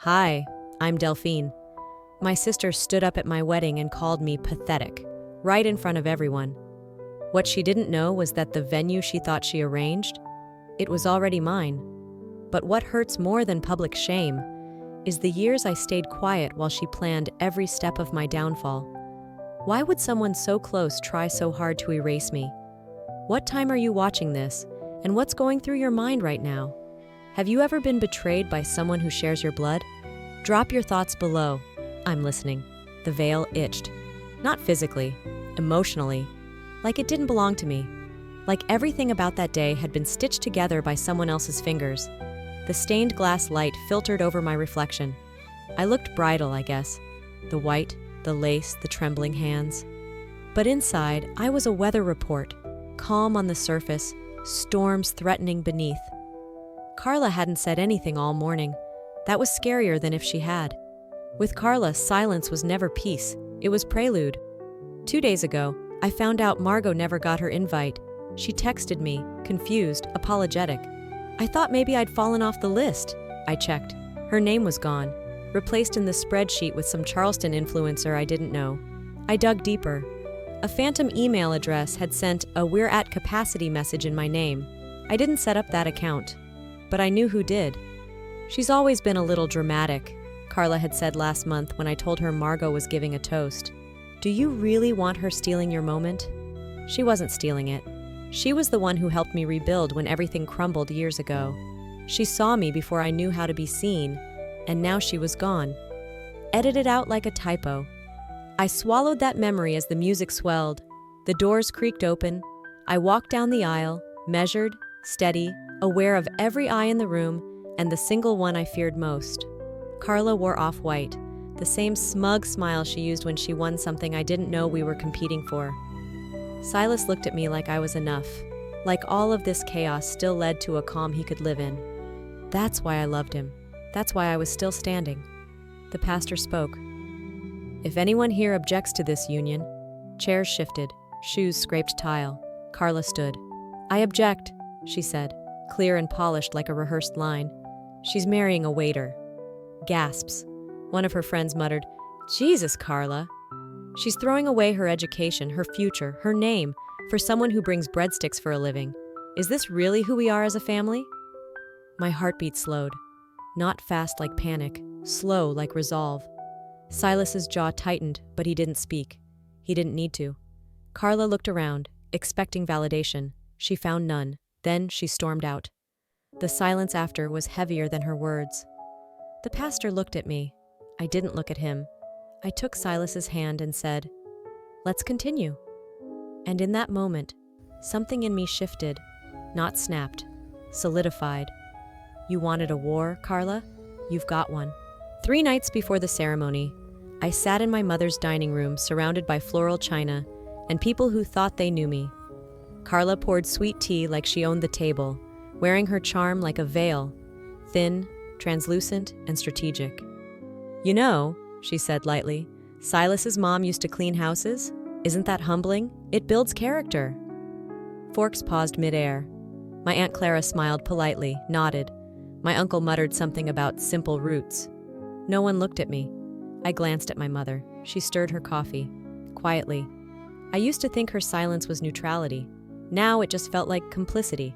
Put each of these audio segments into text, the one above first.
Hi, I'm Delphine. My sister stood up at my wedding and called me pathetic, right in front of everyone. What she didn't know was that the venue she thought she arranged, it was already mine. But what hurts more than public shame is the years I stayed quiet while she planned every step of my downfall. Why would someone so close try so hard to erase me? What time are you watching this, and what's going through your mind right now? Have you ever been betrayed by someone who shares your blood? Drop your thoughts below. I'm listening. The veil itched. Not physically, emotionally. Like it didn't belong to me. Like everything about that day had been stitched together by someone else's fingers. The stained glass light filtered over my reflection. I looked bridal, I guess. The white, the lace, the trembling hands. But inside, I was a weather report. Calm on the surface, storms threatening beneath. Carla hadn't said anything all morning. That was scarier than if she had. With Carla, silence was never peace. It was prelude. 2 days ago, I found out Margot never got her invite. She texted me, confused, apologetic. I thought maybe I'd fallen off the list. I checked. Her name was gone, replaced in the spreadsheet with some Charleston influencer I didn't know. I dug deeper. A phantom email address had sent a "we're at capacity" message in my name. I didn't set up that account, but I knew who did. She's always been a little dramatic, Carla had said last month when I told her Margot was giving a toast. Do you really want her stealing your moment? She wasn't stealing it. She was the one who helped me rebuild when everything crumbled years ago. She saw me before I knew how to be seen, and now she was gone. Edited out like a typo. I swallowed that memory as the music swelled. The doors creaked open. I walked down the aisle, measured, steady, aware of every eye in the room and the single one I feared most. Carla wore off-white, the same smug smile she used when she won something I didn't know we were competing for. Silas looked at me like I was enough, like all of this chaos still led to a calm he could live in. That's why I loved him. That's why I was still standing. The pastor spoke. If anyone here objects to this union, chairs shifted, shoes scraped tile. Carla stood. I object, she said, clear and polished like a rehearsed line. She's marrying a waiter. Gasps. One of her friends muttered, Jesus, Carla. She's throwing away her education, her future, her name, for someone who brings breadsticks for a living. Is this really who we are as a family? My heartbeat slowed. Not fast like panic, slow like resolve. Silas's jaw tightened, but he didn't speak. He didn't need to. Carla looked around, expecting validation. She found none. Then she stormed out. The silence after was heavier than her words. The pastor looked at me. I didn't look at him. I took Silas's hand and said, "Let's continue." And in that moment, something in me shifted, not snapped, solidified. You wanted a war, Carla? You've got one. 3 nights before the ceremony, I sat in my mother's dining room surrounded by floral china and people who thought they knew me. Carla poured sweet tea like she owned the table, wearing her charm like a veil, thin, translucent, and strategic. You know, she said lightly, Silas's mom used to clean houses. Isn't that humbling? It builds character. Forks paused midair. My Aunt Clara smiled politely, nodded. My uncle muttered something about simple roots. No one looked at me. I glanced at my mother. She stirred her coffee. Quietly. I used to think her silence was neutrality. Now it just felt like complicity.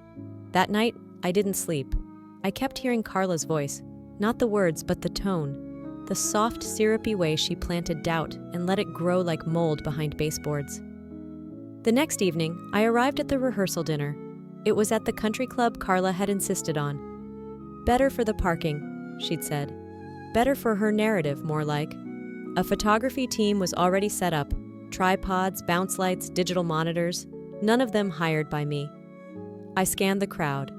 That night, I didn't sleep. I kept hearing Carla's voice. Not the words, but the tone. The soft, syrupy way she planted doubt and let it grow like mold behind baseboards. The next evening, I arrived at the rehearsal dinner. It was at the country club Carla had insisted on. Better for the parking, she'd said. Better for her narrative, more like. A photography team was already set up. Tripods, bounce lights, digital monitors. None of them hired by me. I scanned the crowd.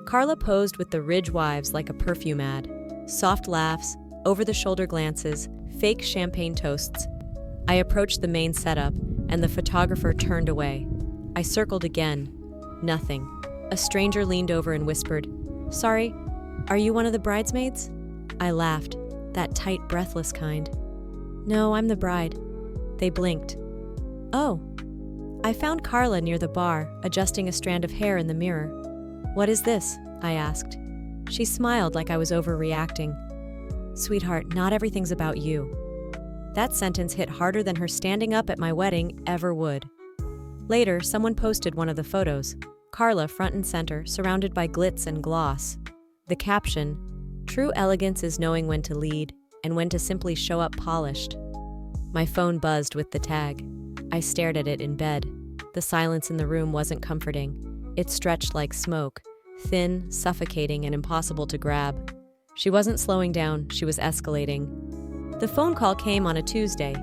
Carla posed with the Ridge wives like a perfume ad. Soft laughs, over-the-shoulder glances, fake champagne toasts. I approached the main setup, and the photographer turned away. I circled again. Nothing. A stranger leaned over and whispered, "Sorry, are you one of the bridesmaids?" I laughed, that tight, breathless kind. "No, I'm the bride." They blinked. "Oh." I found Carla near the bar, adjusting a strand of hair in the mirror. "What is this?" I asked. She smiled like I was overreacting. Sweetheart, not everything's about you. That sentence hit harder than her standing up at my wedding ever would. Later, someone posted one of the photos, Carla front and center, surrounded by glitz and gloss. The caption, "True elegance is knowing when to lead and when to simply show up polished." My phone buzzed with the tag. I stared at it in bed. The silence in the room wasn't comforting. It stretched like smoke, thin, suffocating, and impossible to grab. She wasn't slowing down, she was escalating. The phone call came on a Tuesday,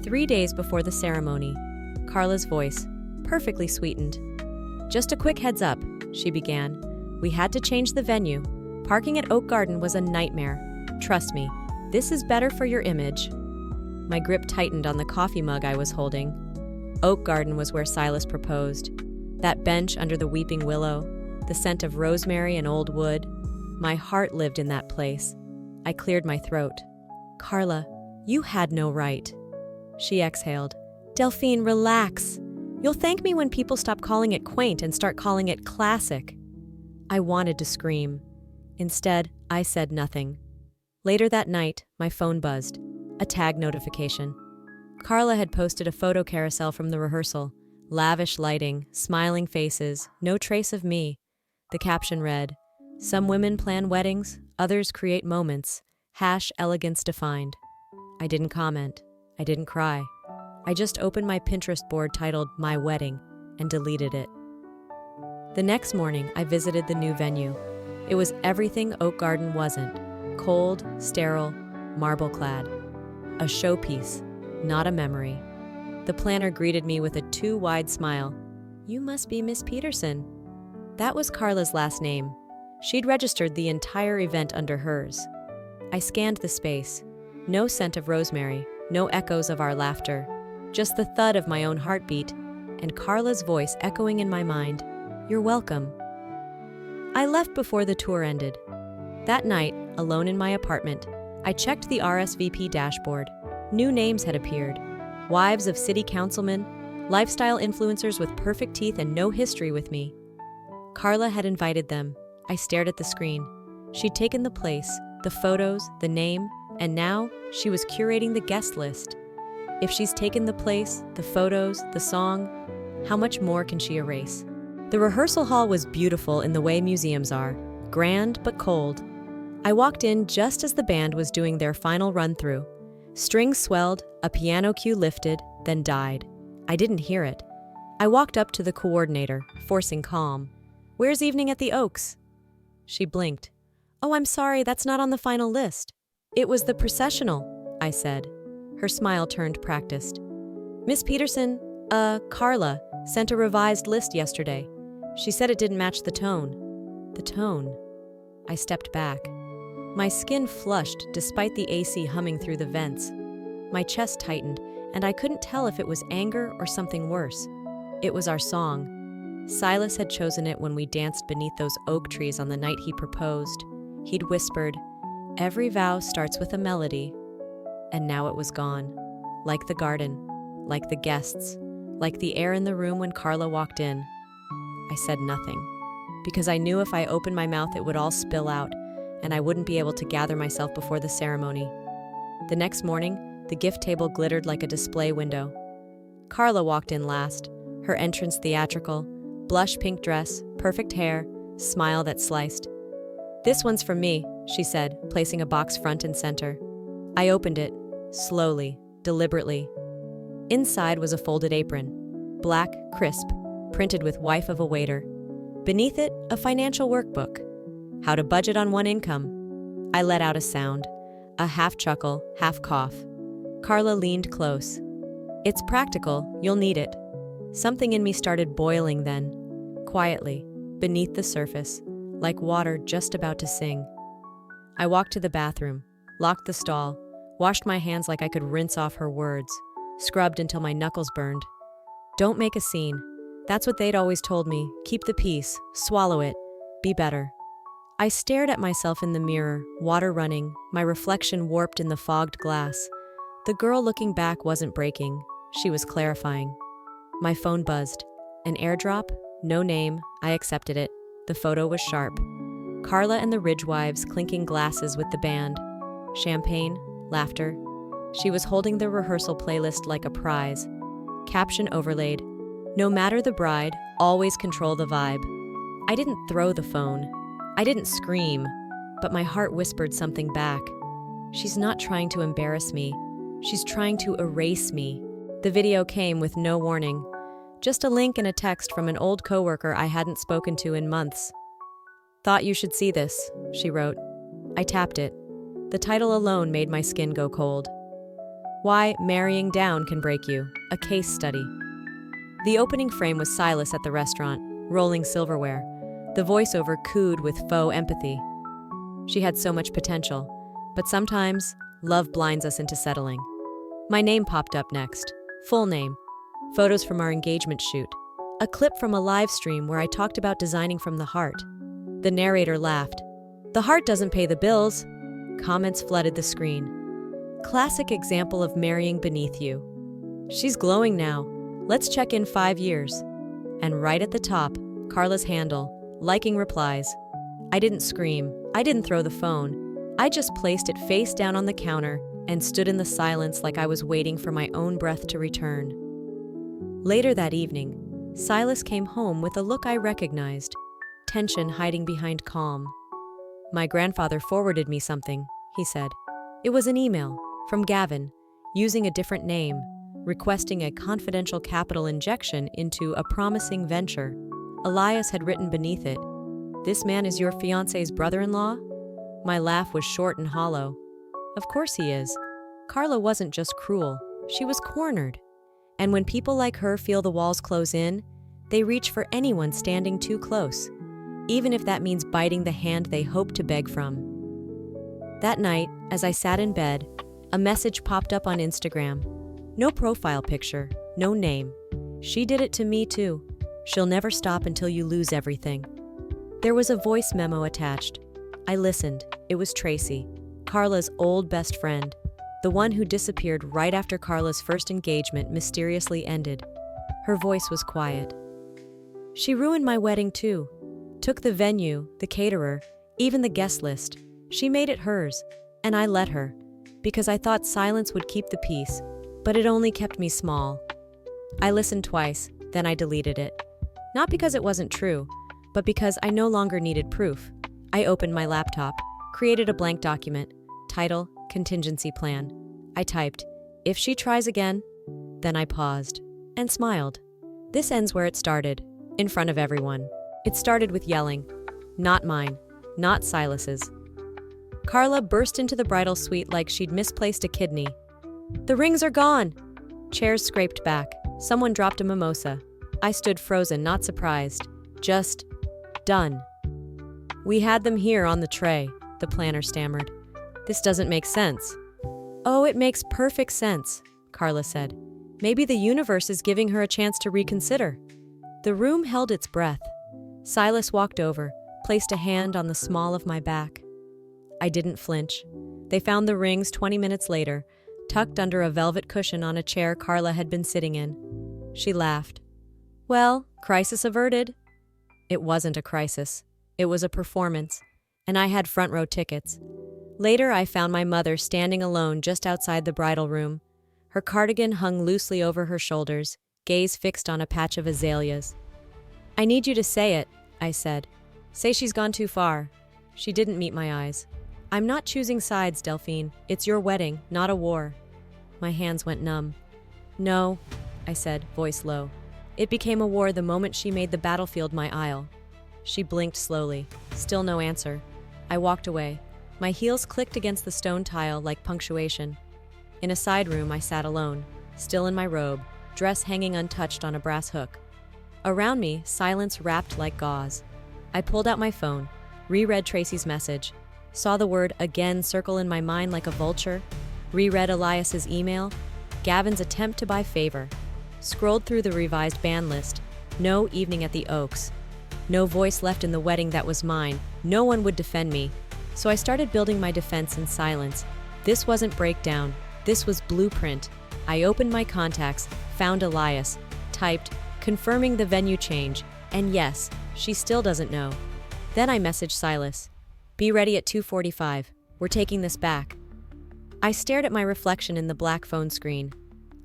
3 days before the ceremony. Carla's voice, perfectly sweetened. "Just a quick heads up," she began. "We had to change the venue. Parking at Oak Garden was a nightmare. Trust me, this is better for your image." My grip tightened on the coffee mug I was holding. Oak Garden was where Silas proposed. That bench under the weeping willow, the scent of rosemary and old wood. My heart lived in that place. I cleared my throat. "Carla, you had no right." She exhaled. "Delphine, relax. You'll thank me when people stop calling it quaint and start calling it classic." I wanted to scream. Instead, I said nothing. Later that night, my phone buzzed. A tag notification. Carla had posted a photo carousel from the rehearsal. Lavish lighting, smiling faces, no trace of me. The caption read, "Some women plan weddings, others create moments. #elegance defined." I didn't comment. I didn't cry. I just opened my Pinterest board titled "My Wedding" and deleted it. The next morning, I visited the new venue. It was everything Oak Garden wasn't. Cold, sterile, marble-clad. A showpiece, not a memory. The planner greeted me with a too-wide smile. "You must be Miss Peterson." That was Carla's last name. She'd registered the entire event under hers. I scanned the space. No scent of rosemary, no echoes of our laughter. Just the thud of my own heartbeat, and Carla's voice echoing in my mind, "You're welcome." I left before the tour ended. That night, alone in my apartment, I checked the RSVP dashboard. New names had appeared. Wives of city councilmen, lifestyle influencers with perfect teeth and no history with me. Carla had invited them. I stared at the screen. She'd taken the place, the photos, the name, and now she was curating the guest list. If she's taken the place, the photos, the song, how much more can she erase? The rehearsal hall was beautiful in the way museums are, grand but cold. I walked in just as the band was doing their final run-through. Strings swelled, a piano cue lifted, then died. I didn't hear it. I walked up to the coordinator, forcing calm. "Where's Evening at the Oaks?" She blinked. "Oh, I'm sorry, that's not on the final list." "It was the processional," I said. Her smile turned practiced. "Miss Peterson, Carla, sent a revised list yesterday. She said it didn't match the tone." The tone. I stepped back. My skin flushed despite the AC humming through the vents. My chest tightened, and I couldn't tell if it was anger or something worse. It was our song. Silas had chosen it when we danced beneath those oak trees on the night he proposed. He'd whispered, "Every vow starts with a melody." And now it was gone. Like the garden, like the guests, like the air in the room when Carla walked in. I said nothing, because I knew if I opened my mouth it would all spill out, and I wouldn't be able to gather myself before the ceremony. The next morning, the gift table glittered like a display window. Carla walked in last, her entrance theatrical, blush pink dress, perfect hair, smile that sliced. "This one's from me," she said, placing a box front and center. I opened it, slowly, deliberately. Inside was a folded apron, black, crisp, printed with "Wife of a Waiter." Beneath it, a financial workbook. How to budget on one income. I let out a sound, a half chuckle, half cough. Carla leaned close. "It's practical, you'll need it." Something in me started boiling then, quietly, beneath the surface, like water just about to sing. I walked to the bathroom, locked the stall, washed my hands like I could rinse off her words, scrubbed until my knuckles burned. "Don't make a scene." That's what they'd always told me. Keep the peace, swallow it, be better. I stared at myself in the mirror, water running, my reflection warped in the fogged glass. The girl looking back wasn't breaking, she was clarifying. My phone buzzed. An airdrop? No name, I accepted it. The photo was sharp. Carla and the Ridgewives clinking glasses with the band. Champagne, laughter. She was holding the rehearsal playlist like a prize. Caption overlaid, "No matter the bride, always control the vibe." I didn't throw the phone. I didn't scream, but my heart whispered something back. She's not trying to embarrass me. She's trying to erase me. The video came with no warning. Just a link and a text from an old coworker I hadn't spoken to in months. "Thought you should see this," she wrote. I tapped it. The title alone made my skin go cold. "Why Marrying Down Can Break You, a Case Study." The opening frame was Silas at the restaurant, rolling silverware. The voiceover cooed with faux empathy. She had so much potential, but sometimes love blinds us into settling. My name popped up next. Full name. Photos from our engagement shoot. A clip from a live stream where I talked about designing from the heart. The narrator laughed. "The heart doesn't pay the bills." Comments flooded the screen. Classic example of marrying beneath you. "She's glowing now. Let's check in 5 years." And right at the top, Carla's handle, liking replies. I didn't scream. I didn't throw the phone. I just placed it face down on the counter and stood in the silence like I was waiting for my own breath to return. Later that evening, Silas came home with a look I recognized, tension hiding behind calm. "My grandfather forwarded me something," he said. It was an email from Gavin, using a different name, requesting a confidential capital injection into a promising venture. Elias had written beneath it, "This man is your fiancé's brother-in-law?" My laugh was short and hollow. Of course he is. Carla wasn't just cruel, she was cornered. And when people like her feel the walls close in, they reach for anyone standing too close, even if that means biting the hand they hope to beg from. That night, as I sat in bed, a message popped up on Instagram. No profile picture, no name. "She did it to me too. She'll never stop until you lose everything." There was a voice memo attached. I listened. It was Tracy, Carla's old best friend, the one who disappeared right after Carla's first engagement mysteriously ended. Her voice was quiet. "She ruined my wedding too. Took the venue, the caterer, even the guest list. She made it hers, and I let her, because I thought silence would keep the peace, but it only kept me small." I listened twice, then I deleted it. Not because it wasn't true, but because I no longer needed proof. I opened my laptop, created a blank document, title, contingency plan. I typed, "If she tries again," then I paused and smiled. This ends where it started, in front of everyone. It started with yelling, not mine, not Silas's. Carla burst into the bridal suite like she'd misplaced a kidney. "The rings are gone!" Chairs scraped back. Someone dropped a mimosa. I stood frozen, not surprised. Just done. "We had them here on the tray," the planner stammered. "This doesn't make sense." "Oh, it makes perfect sense," Carla said. "Maybe the universe is giving her a chance to reconsider." The room held its breath. Silas walked over, placed a hand on the small of my back. I didn't flinch. They found the rings 20 minutes later, tucked under a velvet cushion on a chair Carla had been sitting in. She laughed. "Well, crisis averted." It wasn't a crisis. It was a performance, and I had front row tickets. Later, I found my mother standing alone just outside the bridal room. Her cardigan hung loosely over her shoulders, gaze fixed on a patch of azaleas. "I need you to say it," I said. "Say she's gone too far." She didn't meet my eyes. "I'm not choosing sides, Delphine. It's your wedding, not a war." My hands went numb. "No," I said, voice low. "It became a war the moment she made the battlefield my aisle." She blinked slowly. Still no answer. I walked away. My heels clicked against the stone tile like punctuation. In a side room, I sat alone, still in my robe, dress hanging untouched on a brass hook. Around me, silence wrapped like gauze. I pulled out my phone, reread Tracy's message, saw the word "again" circle in my mind like a vulture, reread Elias's email, Gavin's attempt to buy favor, scrolled through the revised ban list. No evening at the Oaks. No voice left in the wedding that was mine. No one would defend me. So I started building my defense in silence. This wasn't breakdown. This was blueprint. I opened my contacts, found Elias, typed, confirming the venue change, and yes, she still doesn't know. Then I messaged Silas. "Be ready at 2:45. We're taking this back." I stared at my reflection in the black phone screen.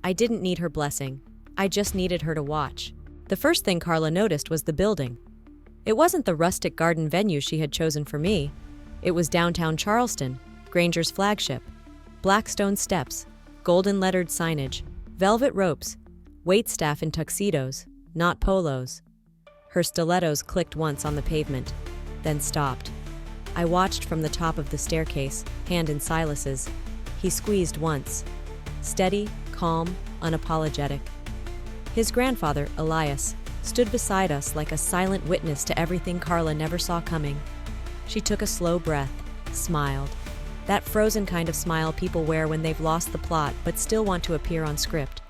I didn't need her blessing. I just needed her to watch. The first thing Carla noticed was the building. It wasn't the rustic garden venue she had chosen for me. It was downtown Charleston, Granger's flagship. Black stone steps, golden lettered signage, velvet ropes, waitstaff in tuxedos, not polos. Her stilettos clicked once on the pavement, then stopped. I watched from the top of the staircase, hand in Silas's. He squeezed once. Steady, calm, unapologetic. His grandfather, Elias, stood beside us like a silent witness to everything Carla never saw coming. She took a slow breath, smiled. That frozen kind of smile people wear when they've lost the plot but still want to appear on script.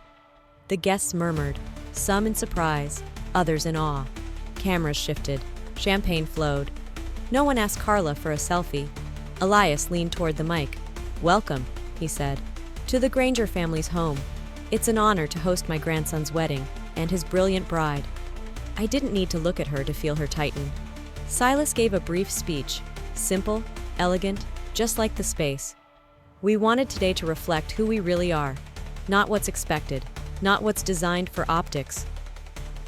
The guests murmured, some in surprise, others in awe. Cameras shifted. Champagne flowed. No one asked Carla for a selfie. Elias leaned toward the mic. "Welcome," he said, "to the Granger family's home. It's an honor to host my grandson's wedding and his brilliant bride." I didn't need to look at her to feel her tighten. Silas gave a brief speech, simple, elegant, just like the space. We wanted today to reflect who we really are, not what's expected, not what's designed for optics.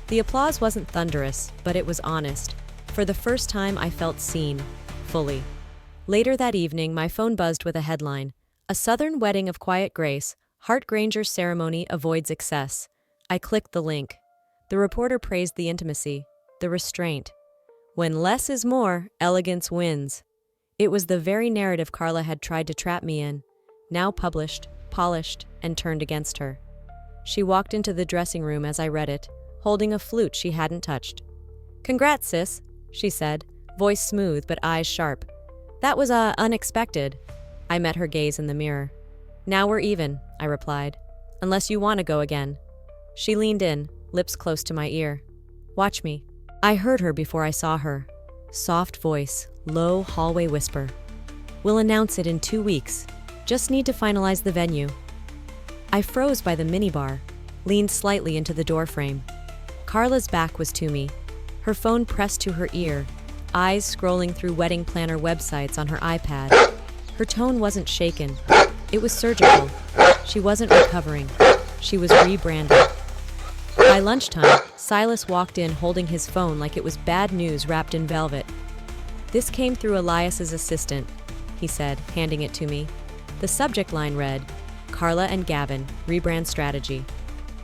The applause wasn't thunderous, but it was honest. For the first time, I felt seen, fully. Later that evening, my phone buzzed with a headline: "A Southern Wedding of Quiet Grace, Hart Granger's Ceremony Avoids Excess." I clicked the link. The reporter praised the intimacy, the restraint. When less is more, elegance wins. It was the very narrative Carla had tried to trap me in, now published, polished, and turned against her. She walked into the dressing room as I read it, holding a flute she hadn't touched. "Congrats, sis," she said, voice smooth but eyes sharp. "That was, unexpected." I met her gaze in the mirror. "Now we're even," I replied. "Unless you want to go again." She leaned in, lips close to my ear. "Watch me." I heard her before I saw her. Soft voice, low hallway whisper. "We'll announce it in 2 weeks. Just need to finalize the venue." I froze by the minibar, leaned slightly into the doorframe. Carla's back was to me, her phone pressed to her ear, eyes scrolling through wedding planner websites on her iPad. Her tone wasn't shaken. It was surgical. She wasn't recovering. She was rebranded. By lunchtime, Silas walked in holding his phone like it was bad news wrapped in velvet. "This came through Elias's assistant," he said, handing it to me. The subject line read, "Carla and Gavin, Rebrand Strategy."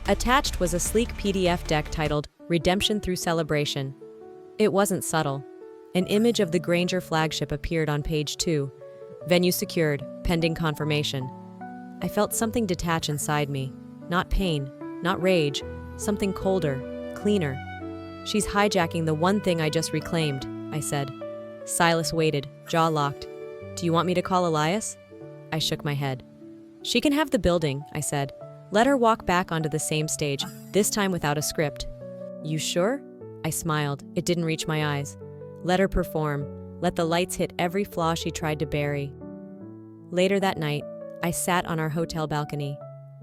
Attached was a sleek PDF deck titled "Redemption Through Celebration." It wasn't subtle. An image of the Granger flagship appeared on page 2. Venue secured, pending confirmation. I felt something detach inside me. Not pain, not rage, something colder, cleaner. "She's hijacking the one thing I just reclaimed," I said. Silas waited, jaw locked. "Do you want me to call Elias?" I shook my head. "She can have the building," I said. "Let her walk back onto the same stage, this time without a script." "You sure?" I smiled. It didn't reach my eyes. "Let her perform. Let the lights hit every flaw she tried to bury." Later that night, I sat on our hotel balcony.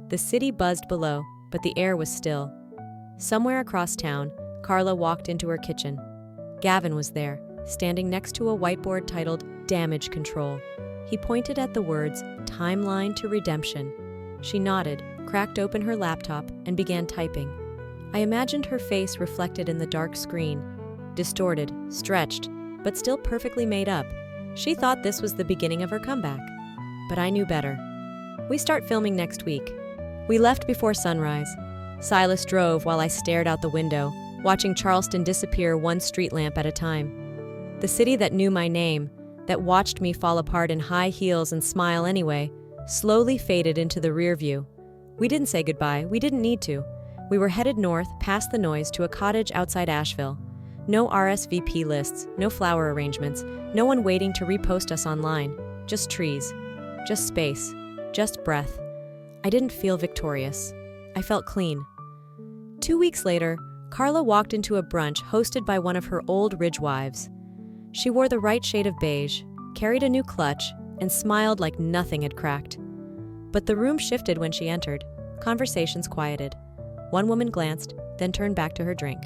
The city buzzed below, but the air was still. Somewhere across town, Carla walked into her kitchen. Gavin was there, standing next to a whiteboard titled "Damage Control." He pointed at the words "Timeline to Redemption." She nodded, cracked open her laptop, and began typing. I imagined her face reflected in the dark screen, distorted, stretched, but still perfectly made up. She thought this was the beginning of her comeback. But I knew better. "We start filming next week." We left before sunrise. Silas drove while I stared out the window, watching Charleston disappear one street lamp at a time. The city that knew my name, that watched me fall apart in high heels and smile anyway, slowly faded into the rear view. We didn't say goodbye. We didn't need to. We were headed north, past the noise, to a cottage outside Asheville. No RSVP lists, no flower arrangements, no one waiting to repost us online. Just trees. Just space. Just breath. I didn't feel victorious. I felt clean. 2 weeks later, Carla walked into a brunch hosted by one of her old Ridge wives. She wore the right shade of beige, carried a new clutch, and smiled like nothing had cracked. But the room shifted when she entered. Conversations quieted. One woman glanced, then turned back to her drink.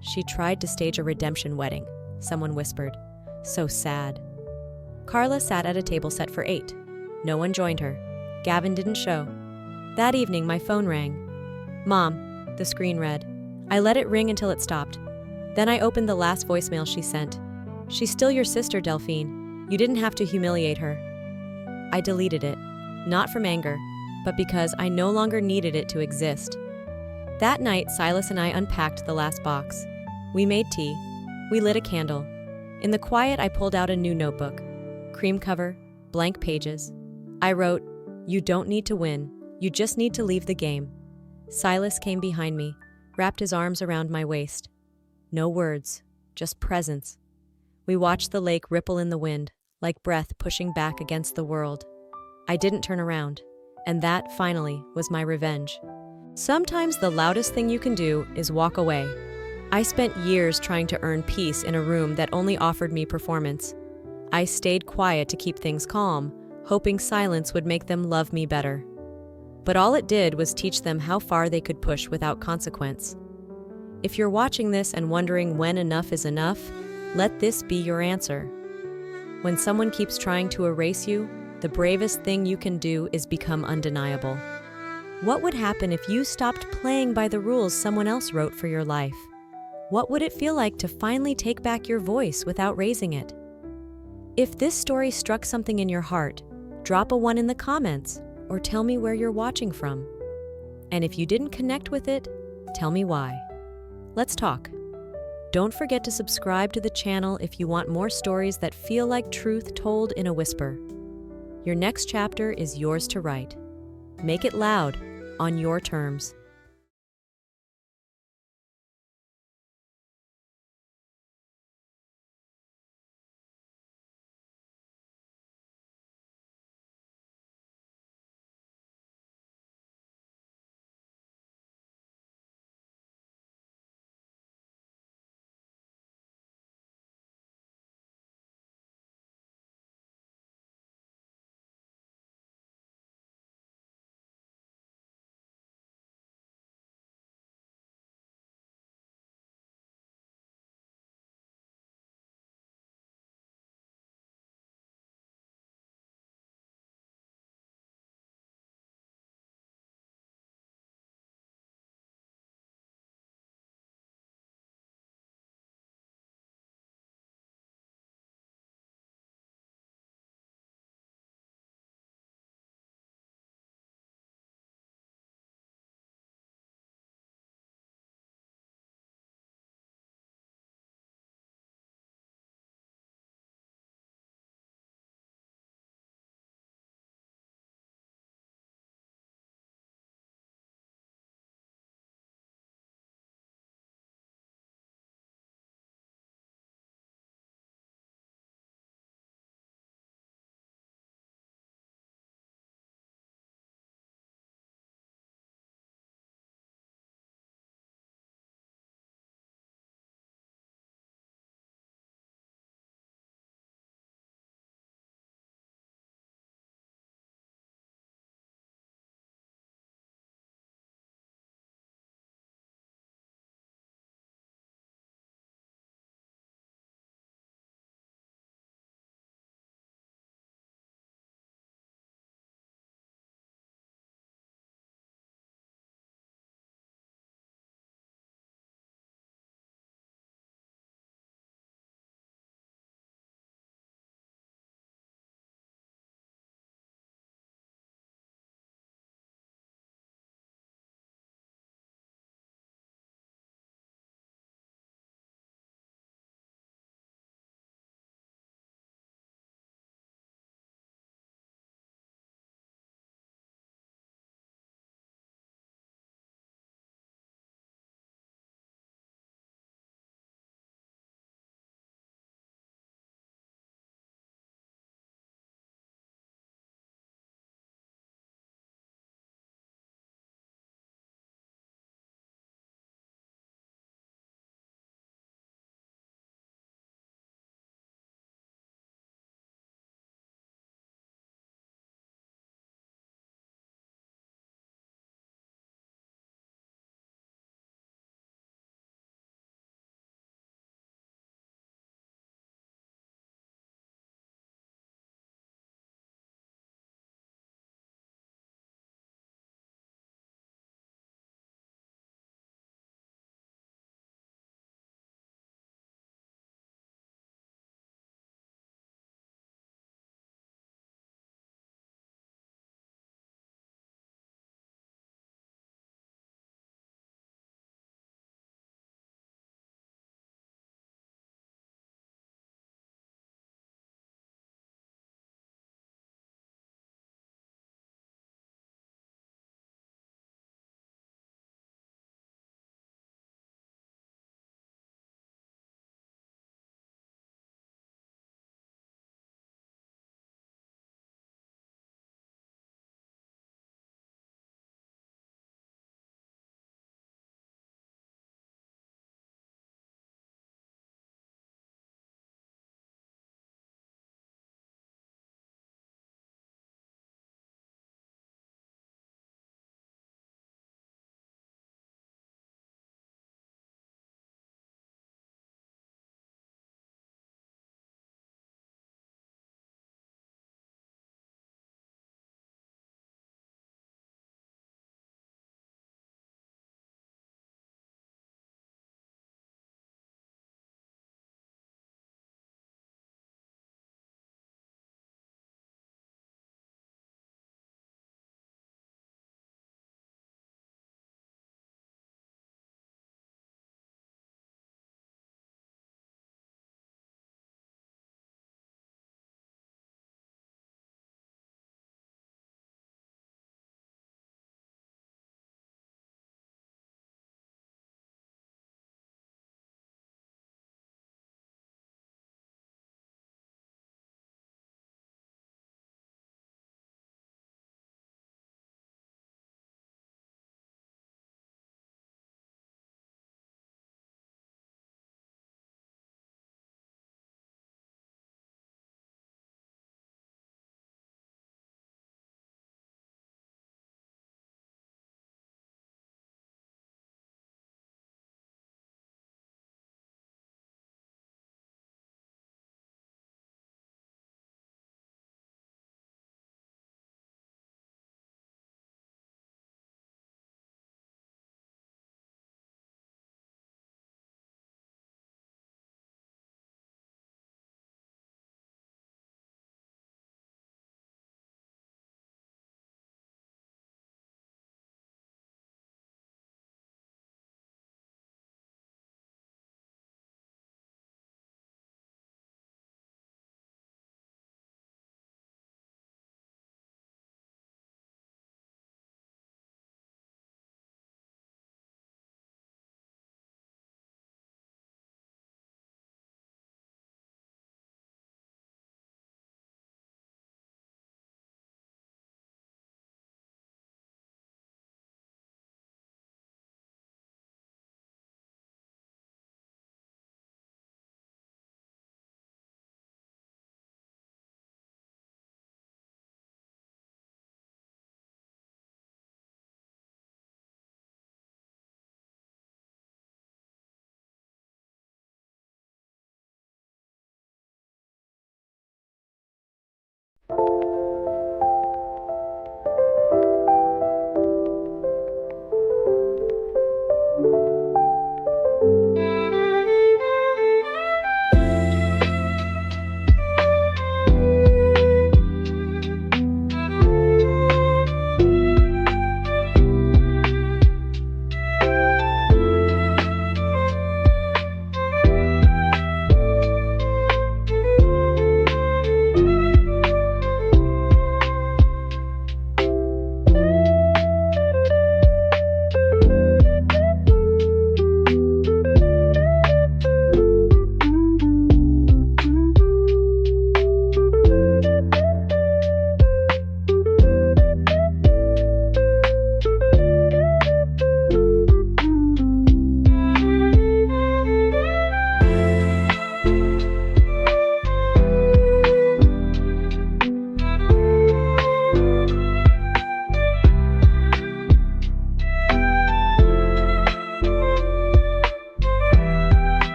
"She tried to stage a redemption wedding," someone whispered. "So sad." Carla sat at a table set for 8. No one joined her. Gavin didn't show. That evening, my phone rang. "Mom," the screen read. I let it ring until it stopped. Then I opened the last voicemail she sent. "She's still your sister, Delphine. You didn't have to humiliate her." I deleted it, not from anger, but because I no longer needed it to exist. That night, Silas and I unpacked the last box. We made tea. We lit a candle. In the quiet, I pulled out a new notebook. Cream cover, blank pages. I wrote, "You don't need to win. You just need to leave the game." Silas came behind me, wrapped his arms around my waist. No words, just presence. We watched the lake ripple in the wind, like breath pushing back against the world. I didn't turn around, and that, finally, was my revenge. Sometimes the loudest thing you can do is walk away. I spent years trying to earn peace in a room that only offered me performance. I stayed quiet to keep things calm, hoping silence would make them love me better. But all it did was teach them how far they could push without consequence. If you're watching this and wondering when enough is enough, let this be your answer. When someone keeps trying to erase you, the bravest thing you can do is become undeniable. What would happen if you stopped playing by the rules someone else wrote for your life? What would it feel like to finally take back your voice without raising it? If this story struck something in your heart, drop a 1 in the comments or tell me where you're watching from. And if you didn't connect with it, tell me why. Let's talk. Don't forget to subscribe to the channel if you want more stories that feel like truth told in a whisper. Your next chapter is yours to write. Make it loud, on your terms.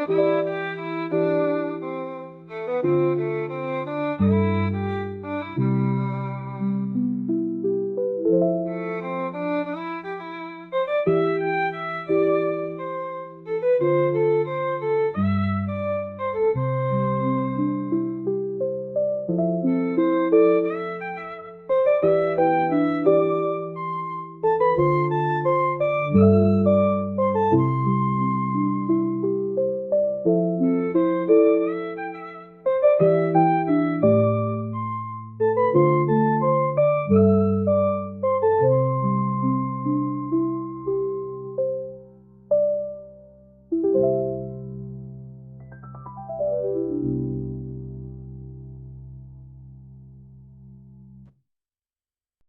Thank you.